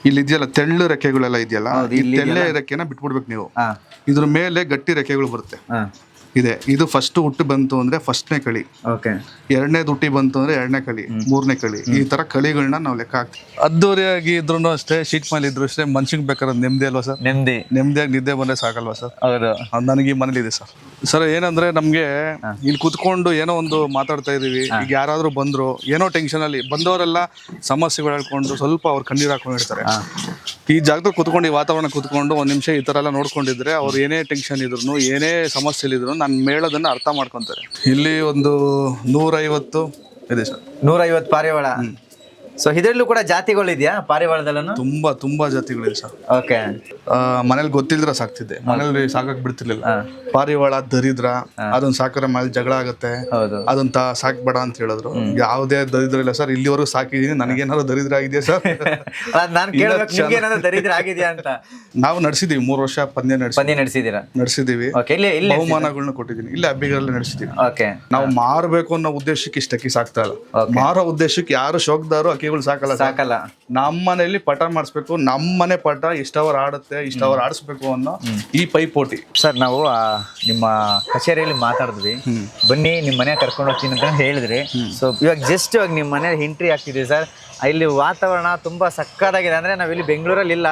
ಇಲ್ಲಿ ಇದೆಯಲ್ಲ ತೆಳ್ಳು ರೆಕ್ಕೆಗಳೆಲ್ಲ ಇದೆಯಲ್ಲ, ಈ ತೆಳ್ಳೆ ರೆಕ್ಕೆನ ಬಿಟ್ಬಿಡ್ಬೇಕು ನೀವು. ಇದ್ರ ಮೇಲೆ ಗಟ್ಟಿ ರೆಕ್ಕೆಗಳು ಬರುತ್ತೆ. ಇದೆ, ಇದು ಫಸ್ಟ್ ಹುಟ್ಟು ಬಂತು ಅಂದ್ರೆ ಫಸ್ಟ್ನೇ ಕಳಿ, ಎರಡನೇ ಹುಟ್ಟಿ ಬಂತು ಅಂದ್ರೆ ಎರಡನೇ ಕಳಿ, ಮೂರನೇ ಕಳಿ, ಈ ತರ ಕಳಿಗಳನ್ನ ನಾವು ಲೆಕ್ಕ ಹಾಕ್ತೀವಿ. ಅದ್ದೂರಿಯಾಗಿ ಇದ್ರು ಅಷ್ಟೇ, ಶೀಟ್ ಮೇಲೆ ಇದ್ರು ಅಷ್ಟೇ, ಮನ್ಸಿಗೆ ಬೇಕಾದ್ರೆ ನೆಮ್ಮದಿ ಅಲ್ವಾ ಸರ್? ನೆಮ್ಮದಿಯಾಗಿ ನಿದ್ದೆ ಬಂದ್ರೆ ಸಾಕಲ್ವಾ ಸರ್? ನನಗೆ ಈ ಮನೇಲಿ ಇದೆ ಸರ್. ಸರ್ ಏನಂದ್ರೆ ನಮ್ಗೆ ಇಲ್ಲಿ ಕುತ್ಕೊಂಡು ಏನೋ ಒಂದು ಮಾತಾಡ್ತಾ ಇದೀವಿ, ಈಗ ಯಾರಾದ್ರೂ ಬಂದ್ರು ಏನೋ ಟೆನ್ಷನ್ ಅಲ್ಲಿ ಬಂದವರೆಲ್ಲ ಸಮಸ್ಯೆಗಳು ಹೇಳ್ಕೊಂಡು ಸ್ವಲ್ಪ ಅವ್ರು ಕಣ್ಣೀರು ಹಾಕೊಂಡಿರ್ತಾರೆ. ಈ ಜಾಗದಲ್ಲಿ ಕುತ್ಕೊಂಡು, ಈ ವಾತಾವರಣ ಕುತ್ಕೊಂಡು ಒಂದ್ ನಿಮಿಷ ಈ ತರ ಎಲ್ಲ ನೋಡ್ಕೊಂಡಿದ್ರೆ ಅವ್ರು ಏನೇ ಟೆನ್ಷನ್ ಇದ್ರು, ಏನೇ ಸಮಸ್ಯೆ ಇದ್ರು ನಾನು ಮೇಳೋದನ್ನ ಅರ್ಥ ಮಾಡ್ಕೊಂತಾರೆ. ಇಲ್ಲಿ ಒಂದು 150 ಇದೆ ಸರ್. 150 ಪಾರಿವಾಳ. ಸೊ ಇದರಲ್ಲೂ ಕೂಡ ಜಾತಿಗಳು ಇದೆಯಾ ಪಾರಿವಾಳದಲ್ಲೂ? ತುಂಬಾ ಜಾತಿಗಳಿದೆ ಸರ್. ಓಕೆ. ಮನೇಲಿ ಗೊತ್ತಿಲ್ದ್ರೆ ಸಾಕ್ತಿದ್ದೆ, ಮನೇಲಿ ಸಾಕಕ್ ಬಿಡ್ತಿರ್ಲಿಲ್ಲ. ಪಾರಿವಾಳ ದರಿದ್ರ, ಅದನ್ನ ಸಾಕಿದ್ರೆ ಮೇಲೆ ಜಗಳ ಆಗತ್ತೆ, ಅದನ್ನ ಸಾಕ್ಬೇಡ ಅಂತ ಹೇಳಿದ್ರು. ಯಾವುದೇ ದರಿದ್ರ ಇಲ್ಲ ಸರ್, ಇಲ್ಲಿವರೆಗೂ ಸಾಕಿದೀನಿ. ನನಗೇನಾದ್ರು ದರಿದ್ರ ಆಗಿದೆಯಾ ಸರ್? ದರಿದ್ರ ಆಗಿದೆಯಾ ಅಂತ ನಾವು ನಡೆಸಿದೀವಿ 3 ವರ್ಷ ಪಂದ್ಯ ನಡೆಸಿದೀವಿ. ಬಹುಮಾನಗಳನ್ನ ಕೊಟ್ಟಿದ್ದೀನಿ. ಇಲ್ಲಿ ಹಬ್ಬಿಗಳಲ್ಲಿ ನಡೆಸಿದೀವಿ. ನಾವು ಮಾರ್ಬೇಕು ಅನ್ನೋ ಉದ್ದೇಶಕ್ಕೆ ಇಷ್ಟಕ್ಕೆ ಸಾಕ್ತಾ ಇಲ್ಲ. ಮಾರೋ ಉದ್ದೇಶಕ್ಕೆ ಯಾರು ಶೋಕ್ದಾರು ಅಕ್ಕಿಗಳು ಸಾಕಲ್ಲ. ನಮ್ಮ ಮನೆಯಲ್ಲಿ ಪಟ ಮಾಡಿಸ್ಬೇಕು, ನಮ್ಮನೆ ಪಟ ಇಷ್ಟವರ್ ಆಡುತ್ತೆ, ಇಷ್ಟವರ್ ಆಡಿಸ್ಬೇಕು ಅನ್ನೋ ಈ ಪೈಪೋಟಿ. ಸರ್ ನಾವು ನಿಮ್ಮ ಕಚೇರಿಯಲ್ಲಿ ಮಾತಾಡಿದ್ವಿ, ಬನ್ನಿ ನಿಮ್ಮ ಮನೆ ಕರ್ಕೊಂಡು ಹೋಗ್ತೀನಿ ಅಂತ ಹೇಳಿದ್ರಿ. ಸೊ ಇವಾಗ ಜಸ್ಟ್ ಇವಾಗ ನಿಮ್ಮ ಮನೆ ಎಂಟ್ರಿ ಆಗ್ತಿದ್ವಿ ಸರ್. ಇಲ್ಲಿ ವಾತಾವರಣ ತುಂಬಾ ಸಕ್ಕತ್ತಾಗಿದೆ. ಅಂದ್ರೆ ನಾವಿಲ್ಲಿ ಬೆಂಗಳೂರಲ್ಲಿ ಇಲ್ಲ,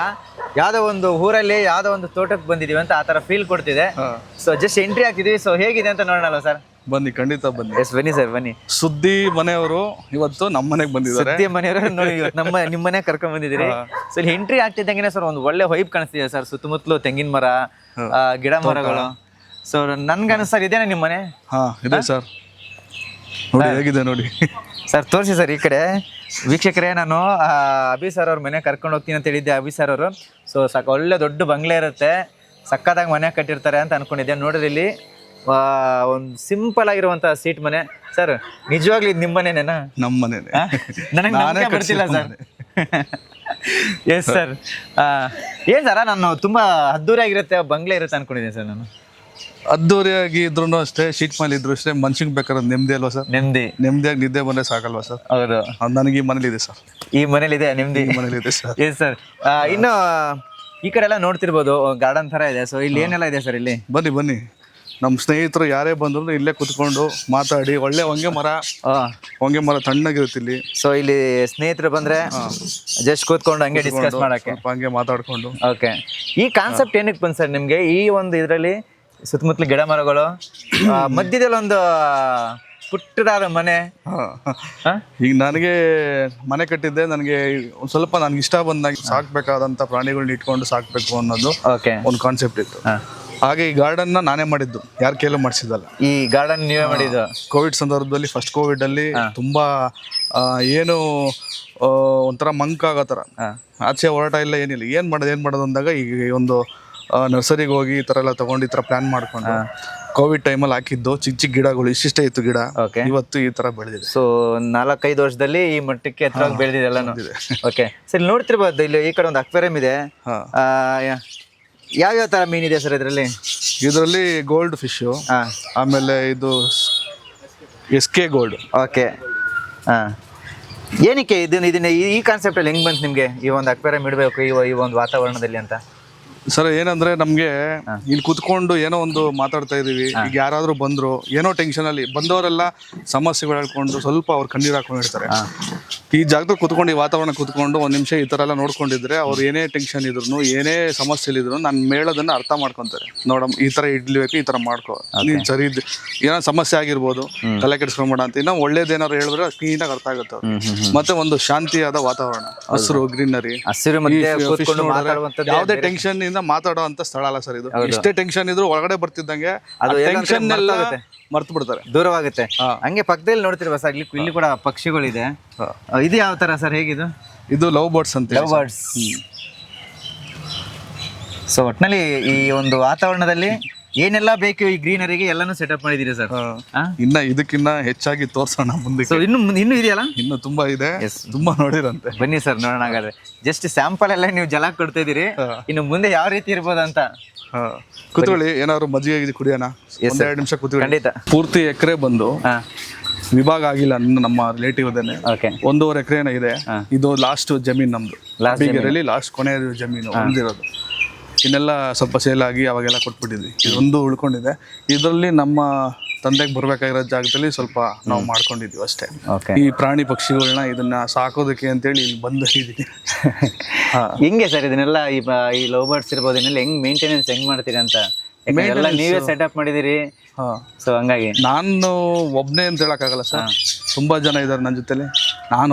ಯಾವ್ದೋ ಒಂದು ಊರಲ್ಲಿ ಯಾವ್ದೋ ಒಂದು ತೋಟಕ್ಕೆ ಬಂದಿದೀವಿ ಅಂತ ಆ ತರ ಫೀಲ್ ಕೊಡ್ತಿದೆ. ಸೊ ಜಸ್ಟ್ ಎಂಟ್ರಿ ಆಗ್ತಿದೀವಿ. ಸೊ ಹೇಗಿದೆ ಅಂತ ನೋಡೋಣ ಸರ್? ಬನ್ನಿ, ಖಂಡಿತ ಬನ್ನಿ. ಬನ್ನಿ ಸರ್, ಬನ್ನಿ. ಸುದ್ದಿ ಮನೆಯವರು ಇವತ್ತು ನಮ್ಮ ಮನೆಗೆ ಬಂದಿದ್ದಾರೆ. ಸುದ್ದಿ ಮನೆಯವರು ನೋಡಿ ನಿಮ್ಮ ಮನೆ ಕರ್ಕೊಂಡ್ ಬಂದಿದ್ದೀರಿ. ಸೊ ಇಲ್ಲಿ ಎಂಟ್ರಿ ಆಗ್ತಿದ್ದಂಗೆ ಸರ್ ಒಂದು ಒಳ್ಳೆ ವೈಬ್ ಕಾಣಿಸ್ತಿದೆ ಸರ್. ಸುತ್ತಮುತ್ತಲು ತೆಂಗಿನ ಮರ, ಗಿಡ ಮರಗಳು. ಸೊ ನನ್ಗನ್ಸ ಇದೇನಾ ನಿಮ್ಮ ಮನೆ? ಇದೆ ಸರ್, ನೋಡಿ ಹೇಗಿದೆ ನೋಡಿ ಸರ್. ತೋರಿಸಿ ಸರ್ ಈ ಕಡೆ. ವೀಕ್ಷಕರೇ, ನಾನು ಅಭಿ ಸರ್ ಅವ್ರ ಮನೆ ಕರ್ಕೊಂಡು ಹೋಗ್ತೀನಿ ಅಂತ ಹೇಳಿದ್ದೆ. ಅಭಿ ಸರ್ ಅವರು ಸೊ ಒಳ್ಳೆ ದೊಡ್ಡ ಬಂಗ್ಲೆ ಇರುತ್ತೆ, ಸಕ್ಕತ್ತಾಗಿ ಮನೆ ಕಟ್ಟಿರ್ತಾರೆ ಅಂತ ಅನ್ಕೊಂಡಿದ್ದೆ. ನೋಡಿದ್ರೆ ಇಲ್ಲಿ ಒಂದು ಸಿಂಪಲ್ ಆಗಿರುವಂತ ಸೀಟ್ ಮನೆ ಸರ್. ನಿಜವಾಗ್ಲೂ ಇದು ನಿಮ್ಮ ಮನೆನೇನಾ? ನಮ್ಮ ಮನೆನೇ. ನನಗೆ ಬರ್ತಿಲ್ಲ ಸರ್. Yes sir. ಏನ್ ಸರ, ನಾನು ತುಂಬಾ ಅದ್ದೂರಿಯಾಗಿರುತ್ತೆ ಬಂಗ್ಲೆ ಇರುತ್ತೆ ಅನ್ಕೊಂಡಿದ್ದೀನಿ ಸರ್. ನಾನು ಅದ್ದೂರಿಯಾಗಿ ಇದ್ರು ಅಷ್ಟೇ, ಶೀಟ್ ಮೇಲೆ ಇದ್ರು ಅಷ್ಟೇ, ಮನ್ಸಿಗೆ ಬೇಕಾದ್ರೆ ನೆಮ್ಮದಿ ಅಲ್ವಾ ಸರ್? ನೆಮ್ಮದಿಯಾಗಿ ನಿದ್ದೆ ಬಂದ್ರೆ ಸಾಕಲ್ವಾ ಸರ್? ನನಗೆ ಈ ಮನೇಲಿ ಇದೆ ಸರ್. ಈ ಮನೇಲಿ ಇದೆ ನೆಮ್ಮದಿ? ಈ ಮನೇಲಿ ಇದೆ ಸರ್. Yes sir. ಇನ್ನು ಈ ಕಡೆ ಎಲ್ಲ ನೋಡ್ತಿರ್ಬೋದು, ಗಾರ್ಡನ್ ತರ ಇದೆ. ಸೊ ಇಲ್ಲಿ ಏನೆಲ್ಲ ಇದೆ ಸರ್? ಇಲ್ಲಿ ಬನ್ನಿ. ನಮ್ಮ ಸ್ನೇಹಿತರು ಯಾರೇ ಬಂದ್ರು ಇಲ್ಲೇ ಕುತ್ಕೊಂಡು ಮಾತಾಡಿ, ಒಳ್ಳೆ ಹೊಂಗೆ ಮರ ತಣ್ಣಗಿರುತ್ತೆ ಇಲ್ಲಿ. ಸೊ ಇಲ್ಲಿ ಸ್ನೇಹಿತರು ಬಂದ್ರೆ ಜಸ್ಟ್ ಕೂತ್ಕೊಂಡು ಹಂಗೆ ಡಿಸ್ಕಸ್ ಮಾಡಕ್ಕೆ, ಹಂಗೆ ಮಾತಾಡ್ಕೊಂಡು. ಓಕೆ. ಈ ಕಾನ್ಸೆಪ್ಟ್ ಏನಕ್ಕೆ ಬಂತು ಸರ್ ನಿಮ್ಗೆ? ಈ ಒಂದು ಇದರಲ್ಲಿ ಸುತ್ತಮುತ್ತಲು ಗಿಡ ಮರಗಳು, ಮಧ್ಯದಲ್ಲಿ ಒಂದು ಪುಟ್ಟದಾದ ಮನೆ. ಈಗ ನನಗೆ ಮನೆ ಕಟ್ಟಿದ್ದೆ, ನನಗೆ ಒಂದ್ ಸ್ವಲ್ಪ ನನ್ಗೆ ಇಷ್ಟ ಬಂದಾಗ ಸಾಕ್ಬೇಕಾದಂತ ಪ್ರಾಣಿಗಳನ್ನ ಇಟ್ಕೊಂಡು ಸಾಕ್ಬೇಕು ಅನ್ನೋದು ಒಂದು ಕಾನ್ಸೆಪ್ಟ್ ಇತ್ತು. ಹಾಗೆ ಈ ಗಾರ್ಡನ್ ನಾನೇ ಮಾಡಿದ್ದು, ಯಾರ ಕೈಲೂ ಮಾಡಿಸಿದಲ್ಲ. ಈ ಗಾರ್ಡನ್ ನೀವೇ ಮಾಡಿದ್ದು? ಕೋವಿಡ್ ಸಂದರ್ಭದಲ್ಲಿ, ಫಸ್ಟ್ ಕೋವಿಡ್ ಅಲ್ಲಿ ತುಂಬಾ ಏನು ಒಂಥರ ಮಂಕ್ ಆಗೋ ಥರ, ಆಚೆ ಹೊರಟ ಇಲ್ಲ, ಏನಿಲ್ಲ, ಏನ್ ಮಾಡೋದು ಅಂದಾಗ ಈ ಒಂದು ನರ್ಸರಿಗೆ ಹೋಗಿ ಈ ತರ ಎಲ್ಲ ತಗೊಂಡು ಈ ತರ ಪ್ಲಾನ್ ಮಾಡ್ಕೊಂಡು ಕೋವಿಡ್ ಟೈಮಲ್ಲಿ ಹಾಕಿದ್ದು ಚಿಕ್ಕ ಗಿಡಗಳು ಇಷ್ಟಿಷ್ಟೇ ಇತ್ತು ಗಿಡ. ಇವತ್ತು ಈ ತರ ಬೆಳೆದಿದೆ. ಸೊ 4-5 ವರ್ಷದಲ್ಲಿ ಈ ಮಟ್ಟಕ್ಕೆ ಎತ್ತರವಾಗಿ ಬೆಳೆದಿದೆ ಎಲ್ಲಾನು. ಓಕೆ ಸರ್, ನೋಡ್ತಿರ್ಬೋದು ಇಲ್ಲಿ ಈ ಕಡೆ ಒಂದು ಅಕ್ವೇರಿಯಂ ಇದೆ. ಯಾವ್ಯಾವ ತರ ಮೀನಿದೆ ಸರ್ ಇದರಲ್ಲಿ? ಗೋಲ್ಡ್ ಫಿಶ್, ಆಮೇಲೆ ಇದು SK ಗೋಲ್ಡ್. ಓಕೆ. ಏನಕ್ಕೆ ಇದನ್ನ ಈ ಕಾನ್ಸೆಪ್ಟ್ ಅಲ್ಲಿ ಹೆಂಗ್ ಬಂತು ನಿಮ್ಗೆ, ಈ ಒಂದು ಅಕ್ವೇರಿಯಂ ಇಡಬೇಕು ಈ ಒಂದು ವಾತಾವರಣದಲ್ಲಿ ಅಂತ? ಸರ್ ಏನಂದ್ರೆ ನಮ್ಗೆ ಇಲ್ಲಿ ಕುತ್ಕೊಂಡು ಏನೋ ಒಂದು ಮಾತಾಡ್ತಾ ಇದೀವಿ, ಈಗ ಯಾರಾದ್ರೂ ಬಂದ್ರು ಏನೋ ಟೆನ್ಷನ್ ಅಲ್ಲಿ ಬಂದವರೆಲ್ಲ ಸಮಸ್ಯೆಗಳು ಹೇಳ್ಕೊಂಡು ಸ್ವಲ್ಪ ಅವ್ರು ಕಣ್ಣೀರು ಹಾಕೊಂಡಿರ್ತಾರೆ. ಈ ಜಾಗದಲ್ಲಿ ಕುತ್ಕೊಂಡು, ಈ ವಾತಾವರಣ ಕುತ್ಕೊಂಡು ಒಂದ್ ನಿಮಿಷ ಈ ತರ ಎಲ್ಲ ನೋಡ್ಕೊಂಡಿದ್ರೆ ಅವ್ರು ಏನೇ ಟೆನ್ಷನ್ ಇದ್ರು, ಏನೇ ಸಮಸ್ಯೆ ಇದ್ರು ನಾನು ಮೇಳೋದನ್ನ ಅರ್ಥ ಮಾಡ್ಕೊಂತಾರೆ. ನೋಡಮ್ ಈ ತರ ಇಡ್ಲಿಬೇಕು, ಈ ತರ ಮಾಡ್ಕೋ, ನೀನ್ ಸರಿ ಏನೋ ಸಮಸ್ಯೆ ಆಗಿರ್ಬೋದು, ತಲೆ ಕೆಡಿಸ್ಕೊಂಬೇಡ ಅಂತ ಇನ್ನೂ ಒಳ್ಳೇದೇನಾದ್ರು ಹೇಳಿದ್ರೆ ಕ್ಲೀನಾಗಿ ಅರ್ಥ ಆಗುತ್ತೆ. ಮತ್ತೆ ಒಂದು ಶಾಂತಿಯಾದ ವಾತಾವರಣ, ಹಸಿರು, ಗ್ರೀನರಿ, ಯಾವುದೇ ಟೆನ್ಷನ್ ಇಂದ ಮಾತಾಡೋ ಅಂತ ಸ್ಥಳ ಅಲ್ಲ ಸರ್ ಇದು. ಎಷ್ಟೇ ಟೆನ್ಷನ್ ಇದ್ರು ಒಳಗಡೆ ಬರ್ತಿದ್ದಂಗೆ ಟೆನ್ಷನ್ ಎಲ್ಲ ಮರ್ತು ಬಿಡ್ತಾರೆ, ದೂರವಾಗುತ್ತೆ. ಹಂಗೆ ಪಕ್ಕದಲ್ಲಿ ನೋಡ್ತಿರ್ಬೋದು ಸರ್, ಇಲ್ಲಿ ಕೂಡ ಪಕ್ಷಿಗಳಿದೆ. ಇದು ಯಾವ ತರ ಸರ್, ಹೇಗಿದು? ಇದು ಲವ್ ಬರ್ಡ್ಸ್ ಅಂತ. Love birds. ಸೊ ಒಟ್ನಲ್ಲಿ ಈ ಒಂದು ವಾತಾವರಣದಲ್ಲಿ ಏನೆಲ್ಲ ಬೇಕು ಈ ಗ್ರೀನರಿಗೆ ಎಲ್ಲಾನು ಸೆಟಪ್ ಮಾಡಿದೀರಿ ಸರ್. ಇನ್ನ ಇದಕ್ಕಿನ್ನ ಹೆಚ್ಚಾಗಿ ತೋರ್ಸೋಣ ಮುಂದೆ. ಇನ್ನು ಇದೆಯಲ್ಲ, ಇನ್ನು ತುಂಬಾ ಇದೆ, ತುಂಬಾ ನೋಡಿರಂತೆ. ಬನ್ನಿ ಸರ್ ನೋಡೋಣ. ಹಾಗಾದ್ರೆ ಜಸ್ಟ್ ಸ್ಯಾಂಪಲ್ ಎಲ್ಲ ನೀವು ಜಲ ಕೊಡ್ತಾ ಇದೀರಿ, ಇನ್ನು ಮುಂದೆ ಯಾವ ರೀತಿ ಇರ್ಬೋದಂತ. ಕೂತ್ಕೊಳ್ಳಿ, ಏನಾದ್ರು ಮಜ್ಜಿಗೆ ಕುಡಿಯೋಣ, 1-2 ನಿಮಿಷ ಕೂತ್ಕೊಳ್ಳಿ. ಖಂಡಿತ. ಪೂರ್ತಿ ಎಕರೆ ಬಂದು ವಿಭಾಗ ಆಗಿಲ್ಲ ನಮ್ಮ ರಿಲೇಟಿವ್ ಅದೇನೆ. ಓಕೆ. 1.5 ಎಕರೆ ಇದೆ. ಇದು ಲಾಸ್ಟ್ ಜಮೀನ್ ನಮ್ದು. ಬಿಗೆರೆಯಲ್ಲಿ ಲಾಸ್ಟ್ ಕೊನೆ ಜಮೀನು ಹೊಂದಿರೋದು. ಇನ್ನೆಲ್ಲ ಸ್ವಲ್ಪ ಸೇಲ್ ಆಗಿ ಅವಾಗೆಲ್ಲ ಕೊಟ್ಬಿಟ್ಟಿದ್ವಿ. ಇದೊಂದು ಉಳ್ಕೊಂಡಿದೆ. ಇದರಲ್ಲಿ ನಮ್ಮ ತಂದೆಗೆ ಬರ್ಬೇಕಾಗಿರೋ ಜಾಗದಲ್ಲಿ ಸ್ವಲ್ಪ ನಾವು ಮಾಡ್ಕೊಂಡಿದ್ವಿ ಅಷ್ಟೇ. ಈ ಪ್ರಾಣಿ ಪಕ್ಷಿಗಳನ್ನ ಇದನ್ನ ಸಾಕೋದಕ್ಕೆ ಅಂತೇಳಿ ಇಲ್ಲಿ ಬಂದಿದ್ದೀನಿ. ಹೆಂಗೆ ಸರ್ ಇದನ್ನೆಲ್ಲ ಈ ಲವ್ ಬರ್ಡ್ಸ್ ಇರ್ಬೋದು, ಇದನ್ನೆಲ್ಲ ಹೆಂಗ್ ಮೇಂಟೆನೆನ್ಸ್ ಹೆಂಗ್ ಮಾಡ್ತೀರಿ ಅಂತ? ಎಲ್ಲ ನೀವೇ ಸೆಟಪ್ ಮಾಡಿದಿರಿ, ಸೊ ಹಂಗಾಗಿ. ನಾನು ಒಬ್ನೇ ಅಂತ ಹೇಳಕ್ಕಾಗಲ್ಲ ಸರ್, ತುಂಬಾ ಜನ ಇದಾರೆ ನನ್ನ ಜೊತೆಲಿ. ನಾನು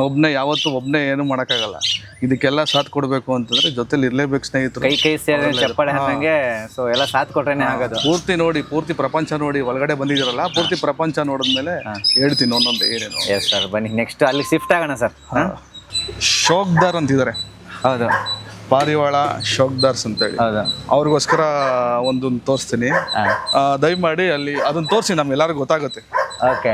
ಒಬ್ನೇ ಏನು ಮಾಡಕ್ಕಾಗಲ್ಲ. ಇದಕ್ಕೆಲ್ಲ ಸಾಥ್ ಕೊಡ್ಬೇಕು ಅಂತಂದ್ರೆ ಜೊತೆಲಿ ಇರ್ಲೇಬೇಕು ಸ್ನೇಹಿತರು. ಕೈ ಸೇರಿ ಚಪ್ಪಾಳೆ ಹಾಕಂಗೆ, ಸೊ ಎಲ್ಲ ಸಾಥ್ ಕೊಟ್ರೇನೆ ಆಗೋದು. ಪೂರ್ತಿ ಪ್ರಪಂಚ ನೋಡಿ ಒಳಗಡೆ ಬಂದಿದ್ದೀರಲ್ಲ, ಪೂರ್ತಿ ಪ್ರಪಂಚ ನೋಡಿದ್ಮೇಲೆ ಹೇಳ್ತೀನಿ ಒಂದೊಂದು ಏನೇನು. ಎಸ್ ಸರ್, ಬನ್ನಿ ನೆಕ್ಸ್ಟ್ ಅಲ್ಲಿ ಶಿಫ್ಟ್ ಆಗೋಣ ಸರ್. ಶೋಕ್ದಾರ್ ಅಂತಿದ್ದಾರೆ. ಹೌದು, ಪಾರಿವಾಳ ಶೋಕ್ದಾರ್ಸ್ ಅಂತೇಳಿ. ಅವ್ರಿಗೋಸ್ಕರ ಒಂದೊಂದು ತೋರಿಸ್ತೀನಿ, ದಯಮಾಡಿ ಅಲ್ಲಿ ಅದನ್ನ ತೋರಿಸಿ ನಮ್ಗೆಲ್ಲರಿಗೂ ಗೊತ್ತಾಗುತ್ತೆ. ಓಕೆ,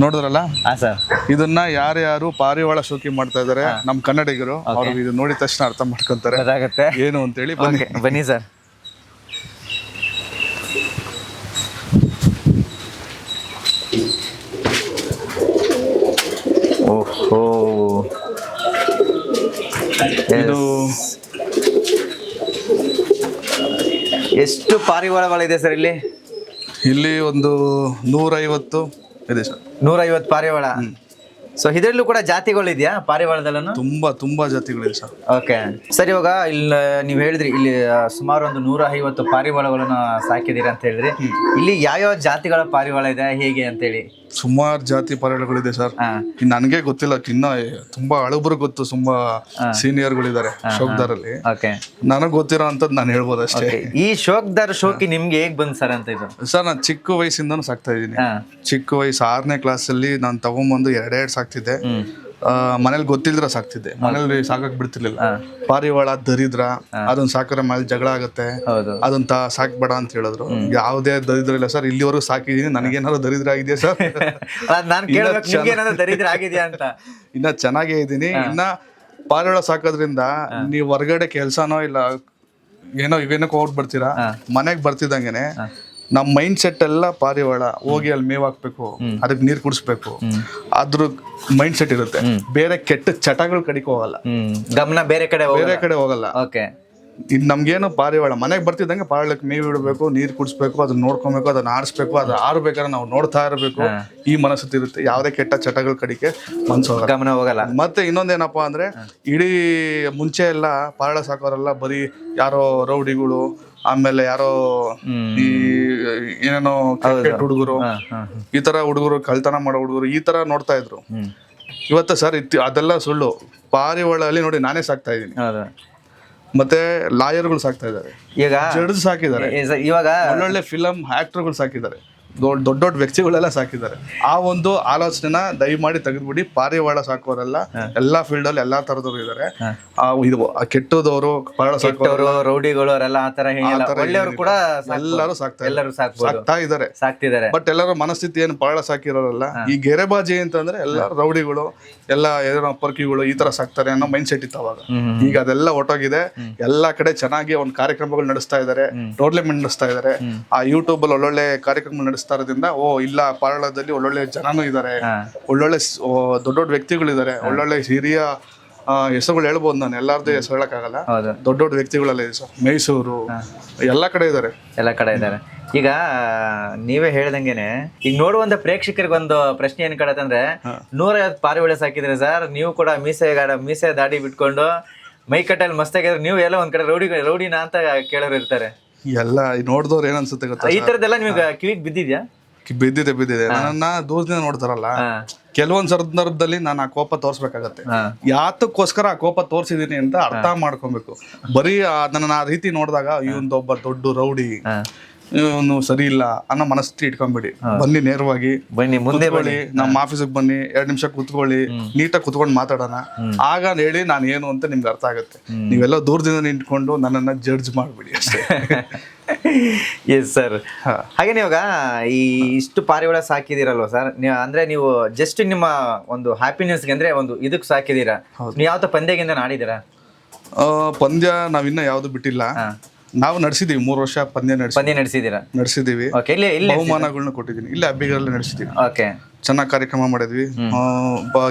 ನೋಡಿದ್ರಲ್ಲ ಸರ್, ಇದನ್ನ ಯಾರ್ಯಾರು ಪಾರಿವಾಳ ಶೋಕಿ ಮಾಡ್ತಾ ಇದಾರೆ ನಮ್ ಕನ್ನಡಿಗರು, ಅವ್ರು ಇದು ನೋಡಿದ ತಕ್ಷಣ ಅರ್ಥ ಮಾಡ್ಕೊಂತಾರೆ ಏನು ಅಂತೇಳಿ. ಬನ್ನಿ ಸರ್. ಓಹೋ, ಇದು ಎಷ್ಟು ಪಾರಿವಾಳಗಳಿದೆ ಸರ್ ಇಲ್ಲಿ? ಇಲ್ಲಿ ಒಂದು 150 ಇದೆ ಸರ್. 150 ಪಾರಿವಾಳ. ಸೊ ಇದರಲ್ಲೂ ಕೂಡ ಜಾತಿಗಳಿದೆಯಾ ಪಾರಿವಾಳದಲ್ಲೂ? ತುಂಬಾ ಜಾತಿಗಳಿದೆ ಸರ್. ಓಕೆ ಸರ್, ಇವಾಗ ಇಲ್ಲಿ ನೀವು ಹೇಳಿದ್ರಿ ಇಲ್ಲಿ ಸುಮಾರು ಒಂದು 150 ಪಾರಿವಾಳಗಳನ್ನ ಸಾಕಿದೀರಿ ಅಂತ ಹೇಳಿದ್ರಿ. ಇಲ್ಲಿ ಯಾವ್ಯಾವ ಜಾತಿಗಳ ಪಾರಿವಾಳ ಇದೆ ಹೇಗೆ ಅಂತೇಳಿ? ಸುಮಾರು ಜಾತಿ ಪಾರಿವಾಳಗಳಿದೆ ಸರ್. ನನಗೆ ಗೊತ್ತಿಲ್ಲ, ಇನ್ನ ತುಂಬಾ ಹಳಬರು ಗೊತ್ತು, ತುಂಬಾ ಸೀನಿಯರ್ಗಳಿದ್ದಾರೆ ಶೋಕ್ದಾರಲ್ಲಿ. ನನಗ್ ಗೊತ್ತಿರೋ ಅಂತದ್ ನಾನು ಹೇಳ್ಬೋದು ಅಷ್ಟೇ. ಈ ಶೋಕ್ದಾರ್ ಶೋಕಿ ನಿಮ್ಗೆ ಹೇಗ್ ಬಂದ್ ಸರ್ ಅಂತ? ಇದು ಸರ್, ನಾನು ಚಿಕ್ಕ ವಯಸ್ಸಿಂದನೂ ಸಾಕ್ತಾ ಇದ್ದೀನಿ. ಚಿಕ್ಕ ವಯಸ್ಸು 6ನೇ ಕ್ಲಾಸಲ್ಲಿ ನಾನು ತಗೊಂಬಂದು 2 ಸಾಕ್ತಿದ್ದೆ. ಮನೇಲಿ ಗೊತ್ತಿಲ್ದ್ರ ಸಾಕ್ತಿದ್ದೆ, ಮನೇಲಿ ಸಾಕಕ್ ಬಿಡ್ತಿರ್ಲಿಲ್ಲ. ಪಾರಿವಾಳ ದರಿದ್ರ, ಅದನ್ನ ಸಾಕಿದ್ರೆ ಮೇಲೆ ಜಗಳ ಆಗುತ್ತೆ, ಅದಂತ ಸಾಕ್ಬೇಡ ಅಂತ ಹೇಳಿದ್ರು. ಯಾವುದೇ ದರಿದ್ರ ಇಲ್ಲ ಸರ್, ಇಲ್ಲಿವರೆಗೂ ಸಾಕಿದೀನಿ. ನನಗೇನಾದ್ರು ದರಿದ್ರ ಆಗಿದೆಯಾ ಸರ್? ದರಿದ್ರ ಆಗಿದೆಯಾ ಅಂತ? ಇನ್ನ ಚೆನ್ನಾಗೇ ಇದ್ದೀನಿ. ಇನ್ನ ಪಾರಿವಾಳ ಸಾಕೋದ್ರಿಂದ ನೀವು ಹೊರಗಡೆ ಕೆಲ್ಸನೋ ಇಲ್ಲ ಏನೋ ಇವೇನಕ್ಕೆ ಹೋಗ್ಬಿಡ್ತೀರಾ, ಮನೆಗ್ ಬರ್ತಿದ್ದಂಗೆನೆ ನಮ್ ಮೈಂಡ್ ಸೆಟ್ ಎಲ್ಲ ಪಾರಿವಾಳ ಹೋಗಿ ಅಲ್ಲಿ ಮೇವ್ ಹಾಕ್ಬೇಕು, ಅದಕ್ಕೆ ನೀರ್ ಕುಡಿಸ್ಬೇಕು, ಅದ್ರ ಮೈಂಡ್ ಸೆಟ್ ಇರುತ್ತೆ. ಬೇರೆ ಕೆಟ್ಟ ಚಟಗಳ ಕಡೆಗೆ ಹೋಗಲ್ಲ, ಗಮನ ಬೇರೆ ಕಡೆ ಹೋಗಲ್ಲ. ಇನ್ ನಮ್ಗೇನು ಪಾರಿವಾಳ ಮನೆಗೆ ಬರ್ತಿದ್ದಂಗೆ ಪಾರಿವಾಳಕ್ಕೆ ಮೇವ್ ಇಡಬೇಕು, ನೀರ್ ಕುಡಿಸ್ಬೇಕು, ಅದನ್ನ ನೋಡ್ಕೊಬೇಕು, ಅದನ್ನ ಆಡಿಸ್ಬೇಕು, ಅದು ಆಡ್ಬೇಕಾದ್ರೆ ನಾವು ನೋಡ್ತಾ ಇರಬೇಕು. ಈ ಮನಸ್ಥಿತಿ ಇರುತ್ತೆ. ಯಾವುದೇ ಕೆಟ್ಟ ಚಟಗಳ ಕಡೆಗೆ ಗಮನ ಹೋಗಲ್ಲ. ಮತ್ತೆ ಇನ್ನೊಂದೇನಪ್ಪಾ ಅಂದ್ರೆ, ಇಡೀ ಮುಂಚೆ ಎಲ್ಲ ಪಾರಿವಾಳ ಸಾಕೋರೆಲ್ಲ ಬರೀ ಯಾರೋ ರೌಡಿಗಳು, ಆಮೇಲೆ ಯಾರೋ ಈ ಏನೇನೋ ಹುಡುಗರು, ಈ ತರ ಹುಡುಗರು, ಕಳ್ತನ ಮಾಡೋ ಹುಡುಗರು, ಈ ತರ ನೋಡ್ತಾ ಇದ್ರು. ಇವತ್ತ ಸರ್ ಅದೆಲ್ಲ ಸುಳ್ಳು. ಪಾರಿವಾಳ ಅಲ್ಲಿ ನೋಡಿ ನಾನೇ ಸಾಕ್ತಾ ಇದ್ದೀನಿ. ಮತ್ತೆ ಲಾಯರ್ಗಳು ಸಾಕ್ತಾ ಇದ್ದಾರೆ, ಈಗ ಜಡ್ಜ್ ಸಾಕಿದ್ದಾರೆ, ಇವಾಗ ಒಳ್ಳೊಳ್ಳೆ ಫಿಲಂ ಆಕ್ಟರ್ಗಳು ಸಾಕಿದ್ದಾರೆ, ದೊಡ್ಡ ವ್ಯಕ್ತಿಗಳೆಲ್ಲ ಸಾಕಿದ್ದಾರೆ. ಆ ಒಂದು ಆಲೋಚನೆನ ದಯಮಾಡಿ ತೆಗೆದ್ಬಿಡಿ. ಪಾರಿವಾಳ ಸಾಕೋರೆಲ್ಲ ಎಲ್ಲಾ ಫೀಲ್ಡ್ ಅಲ್ಲಿ ಎಲ್ಲಾ ತರದವರು ಇದಾರೆ. ಇದು ಕೆಟ್ಟದವರು, ಪಾರಿವಾಳ ಸಾಕೋರು, ರೌಡಿಗಳು ಅವರೆಲ್ಲ ಆತರ ಒಳ್ಳೆಯವರು ಕೂಡ ಎಲ್ಲರೂ ಸಾಕ್ತಾ ಇದಾರೆ. ಬಟ್ ಎಲ್ಲರ ಮನಸ್ಥಿತಿ ಏನು ಪಾರಿವಾಳ ಸಾಕಿರೋರಲ್ಲ. ಈ ಗೆರೆಬಾಜಿ ಅಂತಂದ್ರೆ ಎಲ್ಲ ರೌಡಿಗಳು, ಎಲ್ಲ ಏನೋ ಪರ್ಕಿಗಳು ಈ ತರ ಸಾಕ್ತಾರೆ ಅನ್ನೋ ಮೈಂಡ್ ಸೆಟ್ ಇತ್ತು ಅವಾಗ. ಈಗ ಅದೆಲ್ಲ ಒಟ್ಟೋಗಿದೆ. ಎಲ್ಲಾ ಕಡೆ ಚೆನ್ನಾಗಿ ಒಂದು ಕಾರ್ಯಕ್ರಮಗಳು ನಡೆಸ್ತಾ ಇದಾರೆ, ಟೂರ್ನಮೆಂಟ್ ನಡೆಸ್ತಾ ಇದಾರೆ. ಆ ಯೂಟ್ಯೂಬ್ ಅಲ್ಲಿ ಒಳ್ಳೊಳ್ಳೆ ಕಾರ್ಯಕ್ರಮ ನಡೆಸ್ತಾ ಇರೋದ್ರಿಂದ ಇಲ್ಲ ಪಾರಿವಾಳದಲ್ಲಿ ಒಳ್ಳೊಳ್ಳೆ ಜನನೂ ಇದಾರೆ, ಒಳ್ಳೊಳ್ಳೆ ದೊಡ್ಡ ವ್ಯಕ್ತಿಗಳಿದ್ದಾರೆ, ಒಳ್ಳೊಳ್ಳೆ ಹಿರಿಯ ಹೆಸರುಗಳು ಹೇಳ್ಬೋದು. ನಾನು ಎಲ್ಲಾರ್ದು ಹೆಸರು ಹೇಳಕ್ಕಾಗಲ್ಲ. ದೊಡ್ಡ ವ್ಯಕ್ತಿಗಳೆಲ್ಲ ಇದೆ ಸರ್. ಮೈಸೂರು ಎಲ್ಲಾ ಕಡೆ ಇದಾರೆ. ಈಗ ನೀವೇ ಹೇಳ್ದಂಗೆನೆ ಈಗ ನೋಡುವಂತ ಪ್ರೇಕ್ಷಕರಿಗೆ ಒಂದು ಪ್ರಶ್ನೆ ಏನ್ ಕಡತ್ತಂದ್ರೆ, 150 ಪಾರಿವಾಳ ಸಾಕಿದ್ರೆ ಸರ್, ನೀವು ಕೂಡ ಮೀಸೆ ದಾಡಿ ಬಿಟ್ಕೊಂಡು ಮೈ ಕಟ್ಟಲ್ಲಿ ಮಸ್ತಾಗಿದ್ರೆ ನೀವು ಎಲ್ಲ ಒಂದ್ ಕಡೆ ರೌಡಿನ ಅಂತ ಕೇಳೋರು ಇರ್ತಾರೆ. ಎಲ್ಲ ನೋಡಿದವ್ರು ಏನ್ ಅನ್ಸುತ್ತೆ ಗೊತ್ತಾ, ಈ ತರದೆಲ್ಲ ನಿಮ್ಗೆ ಕಿವಿಗೆ ಬಿದ್ದಿದ್ಯಾ? ಬಿದ್ದಿದೆ. ನನ್ನ ದೂರದಿಂದ ನೋಡ್ತಾರಲ್ಲ, ಕೆಲವೊಂದ್ ಸಂದರ್ಭದಲ್ಲಿ ನಾನು ಆ ಕೋಪ ತೋರ್ಸ್ಬೇಕಾಗತ್ತೆ. ಯಾತಕ್ಕೋಸ್ಕರ ಆ ಕೋಪ ತೋರ್ಸಿದೀನಿ ಅಂತ ಅರ್ಥ ಮಾಡ್ಕೊಬೇಕು. ಬರೀ ನನ್ನ ಆ ರೀತಿ ನೋಡಿದಾಗ ಇವೊಂದೊಬ್ಬ ದೊಡ್ಡ ರೌಡಿ, ಇವನು ಸರಿ ಇಲ್ಲ ಅನ್ನೋ ಮನಸ್ಥಿತಿ ಇಟ್ಕೊಂಡ್ಬಿಡಿ. ಬನ್ನಿ, ನೇರವಾಗಿ ಮುಂದೆ ಬನ್ನಿ, ನಮ್ಮ ಆಫೀಸಿಗೆ ಬನ್ನಿ, 2 ನಿಮಿಷ ಕುತ್ಕೊಳ್ಳಿ, ನೀಟಾಗಿ ಕುತ್ಕೊಂಡು ಮಾತಾಡೋಣ. ಆಗ ಹೇಳಿ ನಾನು ಏನು ಅಂತ ನಿಮ್ಗೆ ಅರ್ಥ ಆಗುತ್ತೆ. ನೀವೆಲ್ಲ ದೂರದಿಂದ ನಿಂತ್ಕೊಂಡು ನನ್ನನ್ನ ಜಡ್ಜ್ ಮಾಡ್ಬಿಡಿ ಅಷ್ಟೇ. Yes sir. ಹಾಗೆ ಇವಾಗ ಈ ಇಷ್ಟು ಪಾರಿವಾಳ ಸಾಕಿದಿರಲ್ವ ಸರ್, ಅಂದ್ರೆ ನೀವು ಜಸ್ಟ್ ನಿಮ್ಮ ಒಂದು ಹ್ಯಾಪಿನೆಸ್ಗೆ ಅಂದ್ರೆ ಒಂದು ಇದಕ್ಕೆ ಸಾಕಿದೀರಾ? ನೀವು ಯಾವ್ದು ಪಂದ್ಯಗಿಂತ ಆಡಿದ್ದೀರಾ? ಪಂದ್ಯ ನಾವಿನ್ನ ಯಾವ್ದು ಬಿಟ್ಟಿಲ್ಲ. ನಾವು ನಡೆಸಿದೀವಿ 3 ವರ್ಷ ಪಂದ್ಯ ಪಂದ್ಯ ನಡೆಸಿದ್ದೀರಾ? ನಡೆಸಿದೀವಿ. ಓಕೆ, ಇಲ್ಲಿ ಬಹುಮಾನಗಳನ್ನ ಕೊಟ್ಟಿದ್ದೀನಿ. ಇಲ್ಲಿ ಹಬ್ಬಿಗಳಲ್ಲಿ ನಡೆಸಿದೀವಿ. ಓಕೆ, ಚೆನ್ನಾಗಿ ಕಾರ್ಯಕ್ರಮ ಮಾಡಿದ್ವಿ.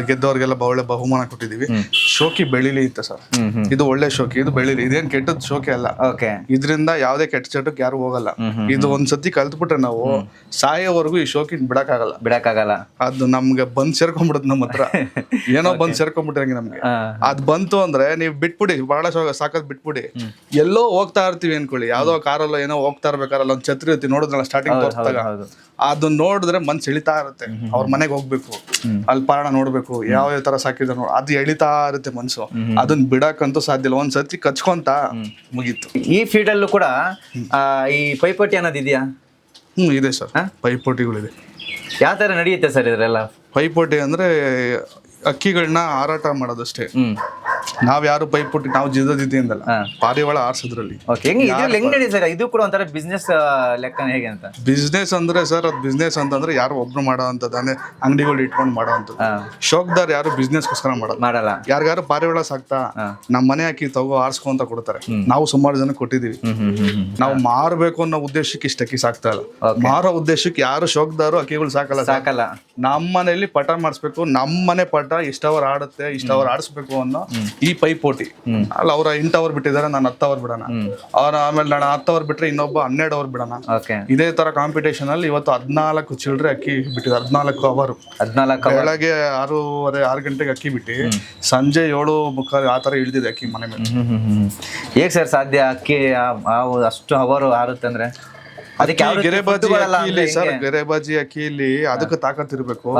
ಗೆದ್ದವ್ರಿಗೆಲ್ಲ ಒಳ್ಳೆ ಬಹುಮಾನ ಕೊಟ್ಟಿದೀವಿ. ಶೋಕಿ ಬೆಳಿಲಿ ಇತ್ತು ಸರ್. ಇದು ಒಳ್ಳೆ ಶೋಕಿ, ಇದು ಬೆಳಿಲಿ. ಇದೇನ್ ಕೆಟ್ಟದ್ ಶೋಕಿ ಅಲ್ಲ. ಓಕೆ, ಇದರಿಂದ ಯಾವ್ದೇ ಕೆಟ್ಟ ಚಟಕ್ಕೆ ಯಾರು ಹೋಗಲ್ಲ. ಇದು ಒಂದ್ಸತಿ ಕಲ್ತ್ಬಿಟ್ರೆ ನಾವು ಸಾಯೋವರೆಗೂ ಈ ಶೋಕಿ ಬಿಡಕ್ಕಾಗಲ್ಲ. ಅದು ನಮ್ಗೆ ಬಂದ್ ಸೇರ್ಕೊಂಡ್ಬಿಡುತ್ತೆ ನಮ್ಮ ಹತ್ರ. ಏನೋ ಬಂದ್ ಸೇರ್ಕೊಂಡ್ಬಿಟ್ರಂಗೆ ನಮ್ಗೆ. ಅದ್ ಬಂತು ಅಂದ್ರೆ ನೀವ್ ಬಿಟ್ಬಿಡಿ, ಬಹಳ ಸಾಕದ್ ಬಿಟ್ಬಿಡಿ. ಎಲ್ಲೋ ಹೋಗ್ತಾ ಇರ್ತೀವಿ ಅನ್ಕೊಳ್ಳಿ, ಯಾವ್ದೋ ಕಾರಲ್ಲ ಏನೋ ಹೋಗ್ತಾ ಇರ್ಬೇಕಾರಲ್ಲ, ಒಂದ್ ಛತ್ರಿ ಇರ್ತೀವಿ ನೋಡಿದ್ರಲ್ಲ ಸ್ಟಾರ್ಟಿಂಗ್ ತೋರಿಸಿದಾಗ, ಅದನ್ನ ನೋಡಿದ್ರೆ ಮನ್ಸು ಎಳಿತಾ ಇರುತ್ತೆ. ಅವ್ರ ಮನೆಗೆ ಹೋಗ್ಬೇಕು, ಅಲ್ಲಿ ಪಾರಣ ನೋಡ್ಬೇಕು, ಯಾವ ತರ ಸಾಕಿದ ಅದು ಎಳಿತಾ ಇರುತ್ತೆ ಮನ್ಸು. ಅದನ್ನ ಬಿಡಕ್ಕಂತೂ ಸಾಧ್ಯ ಇಲ್ಲ. ಒಂದ್ಸತಿ ಕಚ್ಕೊಂತ ಮುಗೀತು. ಈ ಫೀಲ್ಡ್ ಅಲ್ಲೂ ಕೂಡ ಈ ಪೈಪೋಟಿ ಅನ್ನೋದು ಇದೆಯಾ? ಇದೆ ಸರ್, ಪೈಪೋಟಿಗಳಿದೆ. ಯಾವ ತರ ನಡೆಯುತ್ತೆ ಸರ್ ಇದ್ರೆಲ್ಲ? ಪೈಪೋಟಿ ಅಂದ್ರೆ ಅಕ್ಕಿಗಳನ್ನ ಹಾರಾಟ ಮಾಡೋದಷ್ಟೇ. ನಾವ್ ಯಾರು ಪೈಪೋಟಿ ನಾವು ಜಿದ್ದದಿದ್ದಿ ಅಂದಲ್ಲ, ಪಾರಿವಾಳ ಆರ್ಸೋದ್ರಲ್ಲಿ. ಹೆಂಗ್ ನಡೆಯುತ್ತೆ ಸರ್? ಇದು ಕೂಡ ಒಂಥರ ಬಿಸ್ನೆಸ್ ಲೆಕ್ಕ ಹೇಗೆ ಅಂತ? ಬಿಸ್ನೆಸ್ ಅಂದ್ರೆ ಸರ್, ಅದ್ ಬಿಸ್ನೆಸ್ ಅಂತಂದ್ರೆ ಯಾರು ಒಬ್ರು ಮಾಡೋ ಅಂತದ್ದು, ಅಂದ್ರೆ ಅಂಗಡಿಗಳು ಇಟ್ಕೊಂಡು ಮಾಡೋ ಅಂತದ್ದು. ಶೋಕ್ದಾರ್ ಯಾರು ಬಿಸ್ನೆಸ್ಗೋಸ್ಕರ ಮಾಡಲ್ಲ. ಯಾರಿಗಾರು ಪಾರಿವಾಳ ಸಾಕ್ತಾ ನಮ್ ಮನೆ ಹಾಕಿ ತಗೋ ಆರ್ಸ್ಕೊಂತ ಕೊಡ್ತಾರೆ. ನಾವು ಸುಮಾರು ಜನ ಕೊಟ್ಟಿದೀವಿ. ನಾವು ಮಾರ್ಬೇಕು ಅನ್ನೋ ಉದ್ದೇಶಕ್ಕೆ ಇಷ್ಟ ಅಕ್ಕಿ ಸಾಕ್ತಾ ಇಲ್ಲ. ಮಾರೋ ಉದ್ದೇಶಕ್ಕೆ ಯಾರು ಶೋಕ್ದಾರು ಅಕ್ಕಿಗಳು ಸಾಕಲ್ಲ. ನಮ್ಮ ಮನೆಯಲ್ಲಿ ಪಟ ಮಾಡಿಸ್ಬೇಕು, ನಮ್ಮ ಮನೆ ಪಟ ಇಷ್ಟ ಅವರ್ ಆಡುತ್ತೆ, ಇಷ್ಟ ಅವರ್ ಆಡಿಸ್ಬೇಕು ಅನ್ನೋ ಈ ಪೈಪೋಟಿ. ಅಲ್ಲ, ಅವ್ರ 8 ಅವರ್ ಬಿಟ್ಟಿದ್ದಾರೆ, ನಾನು 10 ಅವರ್ ಬಿಡೋಣ. ಅವ್ರ ಆಮೇಲೆ ನಾನು 10 ಅವರ್ ಬಿಟ್ರೆ ಇನ್ನೊಬ್ಬ 12 ಅವರ್ ಬಿಡೋಣ. ಇದೇ ತರ ಕಾಂಪಿಟೇಷನ್ ಅಲ್ಲಿ ಇವತ್ತು 14 ಚಿಲ್ಡ್ರೆ ಅಕ್ಕಿ ಬಿಟ್ಟಿದ್ದಾರೆ. 14 ಅವರ್. ಬೆಳಗ್ಗೆ 6 ಗಂಟೆಗೆ ಅಕ್ಕಿ ಬಿಟ್ಟು ಸಂಜೆ 7:30 ಆ ತರ ಇಳಿದಿದೆ ಅಕ್ಕಿ ಮನೆ ಮೇಲೆ. ಹೇಗ್ ಸರ್ ಸಾಧ್ಯ? ಅಕ್ಕಿ ಅಷ್ಟು ಅವರು ಆರುತ್ತೆ ಅಂದ್ರೆ ಅದಕ್ಕೆ ಗೆರೆಬಾಜಿ ಅಕ್ಕಿಲಿ ಸರ್, ಗೆರೆಬಾಜಿ ಅಕ್ಕಿಲಿ ಅದಕ್ಕೆ ತಾಕತ್ ಇರ್ಬೇಕು,